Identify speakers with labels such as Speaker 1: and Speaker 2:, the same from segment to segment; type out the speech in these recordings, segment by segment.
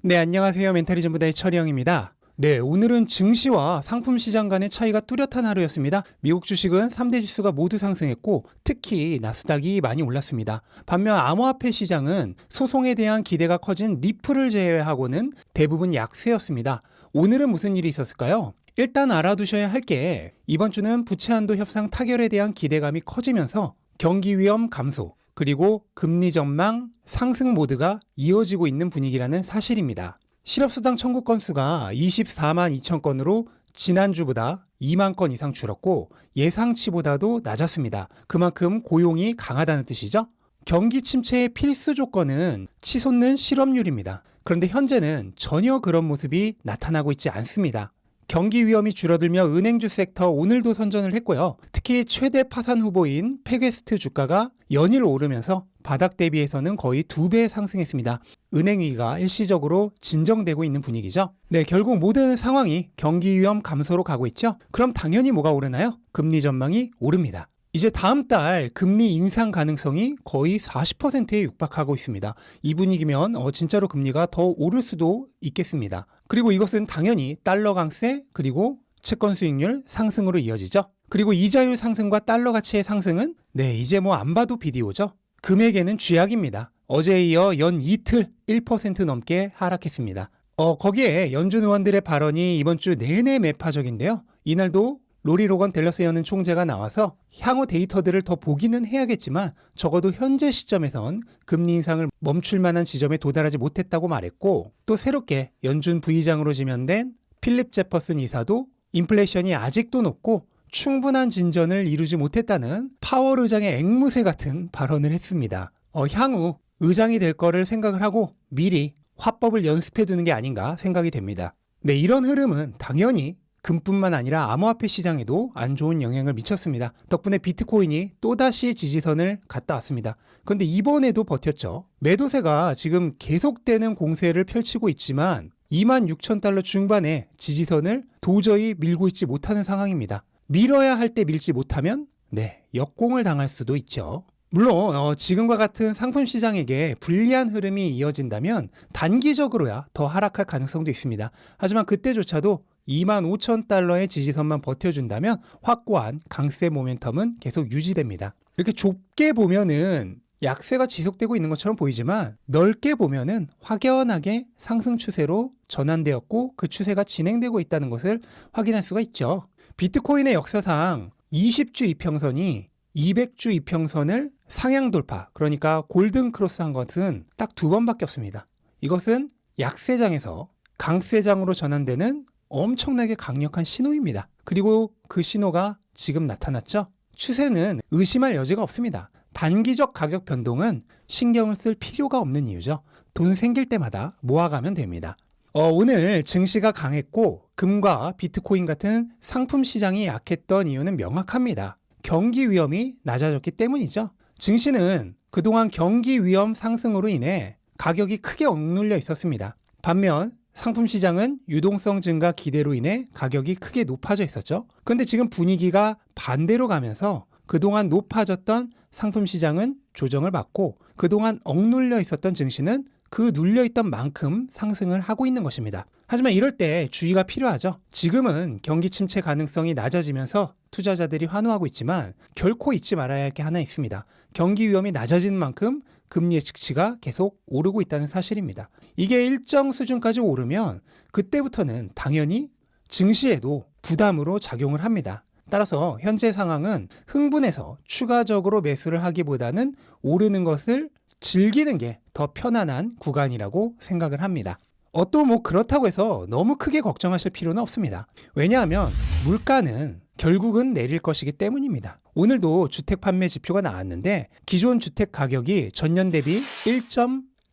Speaker 1: 네, 안녕하세요. 멘탈리즘부다의 철이형입니다. 네, 오늘은 증시와 상품 시장 간의 차이가 뚜렷한 하루였습니다. 미국 주식은 3대 지수가 모두 상승했고 특히 나스닥이 많이 올랐습니다. 반면 암호화폐 시장은 소송에 대한 기대가 커진 리플을 제외하고는 대부분 약세였습니다. 오늘은 무슨 일이 있었을까요? 일단 알아두셔야 할 게 이번 주는 부채 한도 협상 타결에 대한 기대감이 커지면서 경기 위험 감소, 그리고 금리 전망 상승 모드가 이어지고 있는 분위기라는 사실입니다. 실업수당 청구 건수가 24만 2천 건으로 지난주보다 2만 건 이상 줄었고 예상치보다도 낮았습니다. 그만큼 고용이 강하다는 뜻이죠. 경기 침체의 필수 조건은 치솟는 실업률입니다. 그런데 현재는 전혀 그런 모습이 나타나고 있지 않습니다. 경기 위험이 줄어들며 은행주 섹터 오늘도 선전을 했고요. 특히 최대 파산 후보인 팩웨스트 주가가 연일 오르면서 바닥 대비해서는 거의 2배 상승했습니다. 은행 위기가 일시적으로 진정되고 있는 분위기죠. 네, 결국 모든 상황이 경기 위험 감소로 가고 있죠. 그럼 당연히 뭐가 오르나요? 금리 전망이 오릅니다. 이제 다음 달 금리 인상 가능성이 거의 40%에 육박하고 있습니다. 이 분위기면 진짜로 금리가 더 오를 수도 있겠습니다. 그리고 이것은 당연히 달러 강세 그리고 채권 수익률 상승으로 이어지죠. 그리고 이자율 상승과 달러 가치의 상승은 이제 뭐 안 봐도 비디오죠. 금액에는 쥐약입니다. 어제에 이어 연 이틀 1% 넘게 하락했습니다. 거기에 연준 의원들의 발언이 이번 주 내내 매파적인데요. 이날도 로리 로건 댈러스 여는 총재가 나와서 향후 데이터들을 더 보기는 해야겠지만 적어도 현재 시점에선 금리 인상을 멈출 만한 지점에 도달하지 못했다고 말했고, 또 새롭게 연준 부의장으로 지명된 필립 제퍼슨 이사도 인플레이션이 아직도 높고 충분한 진전을 이루지 못했다는 파월 의장의 앵무새 같은 발언을 했습니다. 향후 의장이 될 거를 생각을 하고 미리 화법을 연습해 두는 게 아닌가 생각이 됩니다. 네, 이런 흐름은 당연히 금뿐만 아니라 암호화폐 시장에도 안 좋은 영향을 미쳤습니다. 덕분에 비트코인이 또다시 지지선을 갔다 왔습니다. 그런데 이번에도 버텼죠. 매도세가 지금 계속되는 공세를 펼치고 있지만 26,000달러 중반의 지지선을 도저히 밀고 있지 못하는 상황입니다. 밀어야 할 때 밀지 못하면 역공을 당할 수도 있죠. 물론 지금과 같은 상품 시장에게 불리한 흐름이 이어진다면 단기적으로야 더 하락할 가능성도 있습니다. 하지만 그때조차도 25,000달러의 지지선만 버텨준다면 확고한 강세 모멘텀은 계속 유지됩니다. 이렇게 좁게 보면은 약세가 지속되고 있는 것처럼 보이지만 넓게 보면은 확연하게 상승 추세로 전환되었고 그 추세가 진행되고 있다는 것을 확인할 수가 있죠. 비트코인의 역사상 20주 이평선이 200주 이평선을 상향 돌파, 그러니까 골든 크로스한 것은 딱 2번밖에 없습니다. 이것은 약세장에서 강세장으로 전환되는 엄청나게 강력한 신호입니다. 그리고 그 신호가 지금 나타났죠? 추세는 의심할 여지가 없습니다. 단기적 가격 변동은 신경을 쓸 필요가 없는 이유죠. 돈 생길 때마다 모아가면 됩니다. 오늘 증시가 강했고 금과 비트코인 같은 상품 시장이 약했던 이유는 명확합니다. 경기 위험이 낮아졌기 때문이죠. 증시는 그동안 경기 위험 상승으로 인해 가격이 크게 억눌려 있었습니다. 반면 상품 시장은 유동성 증가 기대로 인해 가격이 크게 높아져 있었죠. 그런데 지금 분위기가 반대로 가면서 그동안 높아졌던 상품 시장은 조정을 받고 그동안 억눌려 있었던 증시는 그 눌려있던 만큼 상승을 하고 있는 것입니다. 하지만 이럴 때 주의가 필요하죠. 지금은 경기 침체 가능성이 낮아지면서 투자자들이 환호하고 있지만 결코 잊지 말아야 할 게 하나 있습니다. 경기 위험이 낮아지는 만큼 금리의 측치가 계속 오르고 있다는 사실입니다. 이게 일정 수준까지 오르면 그때부터는 당연히 증시에도 부담으로 작용을 합니다. 따라서 현재 상황은 흥분해서 추가적으로 매수를 하기보다는 오르는 것을 즐기는 게 더 편안한 구간이라고 생각을 합니다. 또 뭐 그렇다고 해서 너무 크게 걱정하실 필요는 없습니다. 왜냐하면 물가는 결국은 내릴 것이기 때문입니다. 오늘도 주택 판매 지표가 나왔는데 기존 주택 가격이 전년 대비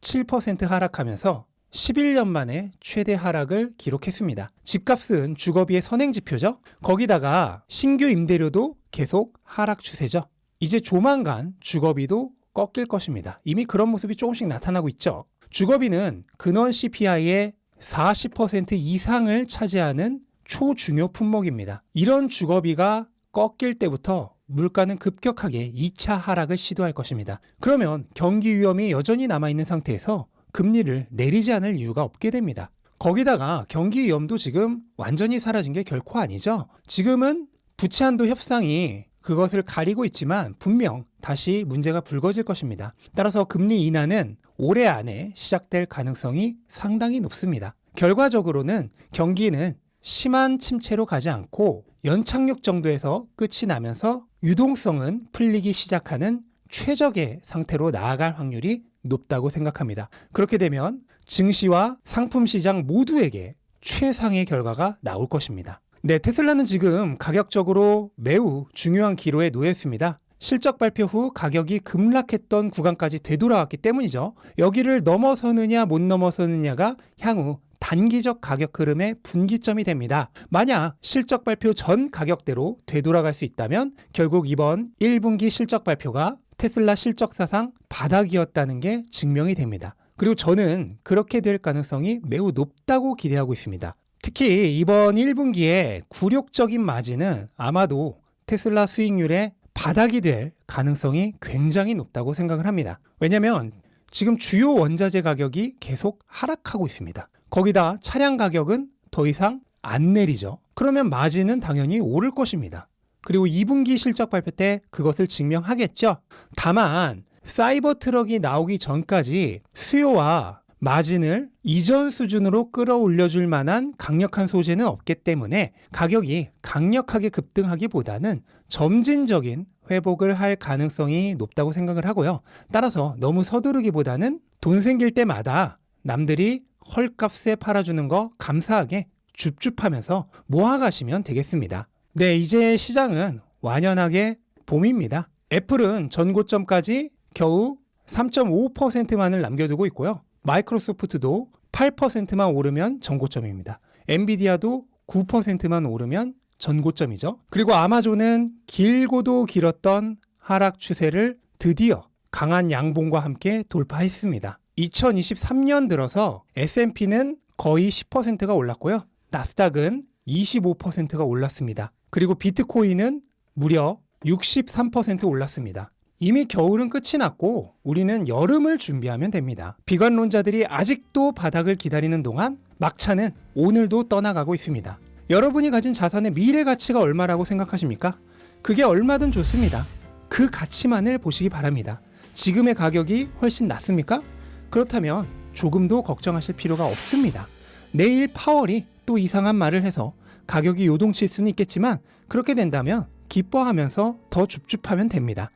Speaker 1: 1.7% 하락하면서 11년 만에 최대 하락을 기록했습니다. 집값은 주거비의 선행 지표죠. 거기다가 신규 임대료도 계속 하락 추세죠. 이제 조만간 주거비도 꺾일 것입니다. 이미 그런 모습이 조금씩 나타나고 있죠. 주거비는 근원 CPI의 40% 이상을 차지하는 초중요 품목입니다. 이런 주거비가 꺾일 때부터 물가는 급격하게 2차 하락을 시도할 것입니다. 그러면 경기 위험이 여전히 남아있는 상태에서 금리를 내리지 않을 이유가 없게 됩니다. 거기다가 경기 위험도 지금 완전히 사라진 게 결코 아니죠. 지금은 부채 한도 협상이 그것을 가리고 있지만 분명 다시 문제가 불거질 것입니다. 따라서 금리 인하는 올해 안에 시작될 가능성이 상당히 높습니다. 결과적으로는 경기는 심한 침체로 가지 않고 연착륙 정도에서 끝이 나면서 유동성은 풀리기 시작하는 최적의 상태로 나아갈 확률이 높다고 생각합니다. 그렇게 되면 증시와 상품 시장 모두에게 최상의 결과가 나올 것입니다. 네, 테슬라는 지금 가격적으로 매우 중요한 기로에 놓여 있습니다. 실적 발표 후 가격이 급락했던 구간까지 되돌아왔기 때문이죠. 여기를 넘어서느냐 못 넘어서느냐가 향후 단기적 가격 흐름의 분기점이 됩니다. 만약 실적 발표 전 가격대로 되돌아갈 수 있다면 결국 이번 1분기 실적 발표가 테슬라 실적 사상 바닥이었다는 게 증명이 됩니다. 그리고 저는 그렇게 될 가능성이 매우 높다고 기대하고 있습니다. 특히 이번 1분기에 굴욕적인 마진은 아마도 테슬라 수익률의 바닥이 될 가능성이 굉장히 높다고 생각을 합니다. 왜냐하면 지금 주요 원자재 가격이 계속 하락하고 있습니다. 거기다 차량 가격은 더 이상 안 내리죠. 그러면 마진은 당연히 오를 것입니다. 그리고 2분기 실적 발표 때 그것을 증명하겠죠. 다만 사이버 트럭이 나오기 전까지 수요와 마진을 이전 수준으로 끌어올려줄 만한 강력한 소재는 없기 때문에 가격이 강력하게 급등하기보다는 점진적인 회복을 할 가능성이 높다고 생각을 하고요. 따라서 너무 서두르기보다는 돈 생길 때마다 남들이 헐값에 팔아주는 거 감사하게 줍줍하면서 모아가시면 되겠습니다. 네, 이제 시장은 완연하게 봄입니다. 애플은 전고점까지 겨우 3.5%만을 남겨두고 있고요. 마이크로소프트도 8%만 오르면 전고점입니다. 엔비디아도 9%만 오르면 전고점이죠. 그리고 아마존은 길고도 길었던 하락 추세를 드디어 강한 양봉과 함께 돌파했습니다. 2023년 들어서 S&P는 거의 10%가 올랐고요. 나스닥은 25%가 올랐습니다. 그리고 비트코인은 무려 63% 올랐습니다. 이미 겨울은 끝이 났고 우리는 여름을 준비하면 됩니다. 비관론자들이 아직도 바닥을 기다리는 동안 막차는 오늘도 떠나가고 있습니다. 여러분이 가진 자산의 미래 가치가 얼마라고 생각하십니까? 그게 얼마든 좋습니다. 그 가치만을 보시기 바랍니다. 지금의 가격이 훨씬 낮습니까? 그렇다면 조금도 걱정하실 필요가 없습니다. 내일 파월이 또 이상한 말을 해서 가격이 요동칠 수는 있겠지만 그렇게 된다면 기뻐하면서 더 줍줍하면 됩니다.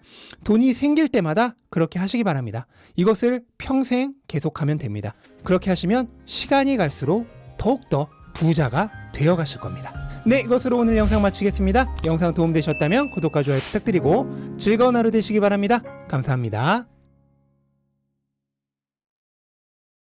Speaker 1: 돈이 생길 때마다 그렇게 하시기 바랍니다. 이것을 평생 계속하면 됩니다. 그렇게 하시면 시간이 갈수록 더욱더 부자가 되어가실 겁니다. 네, 이것으로 오늘 영상 마치겠습니다. 영상 도움되셨다면 구독과 좋아요 부탁드리고 즐거운 하루 되시기 바랍니다. 감사합니다.